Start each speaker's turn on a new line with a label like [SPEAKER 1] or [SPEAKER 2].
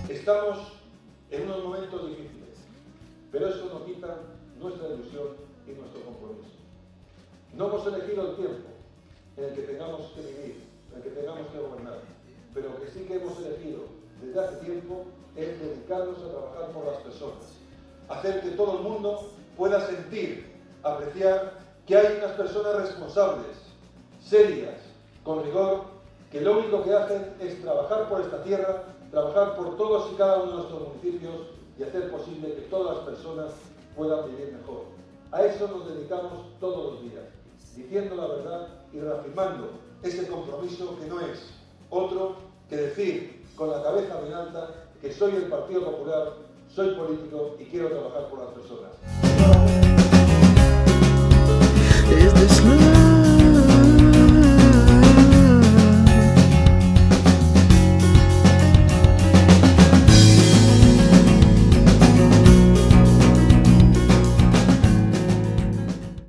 [SPEAKER 1] Estamos en unos momentos difíciles, pero eso no quita nuestra ilusión y nuestro compromiso. No hemos elegido el tiempo en el que tengamos que vivir, en el que tengamos que gobernar, pero lo que sí que hemos elegido desde hace tiempo es dedicarnos a trabajar por las personas, hacer que todo el mundo pueda sentir, apreciar que hay unas personas responsables, serias, con rigor, que lo único que hacen es trabajar por esta tierra, trabajar por todos y cada uno de nuestros municipios y hacer posible que todas las personas puedan vivir mejor. A eso nos dedicamos todos los días, diciendo la verdad y reafirmando ese compromiso que no es otro que decir con la cabeza bien alta que soy del Partido Popular, soy político y quiero trabajar por las personas.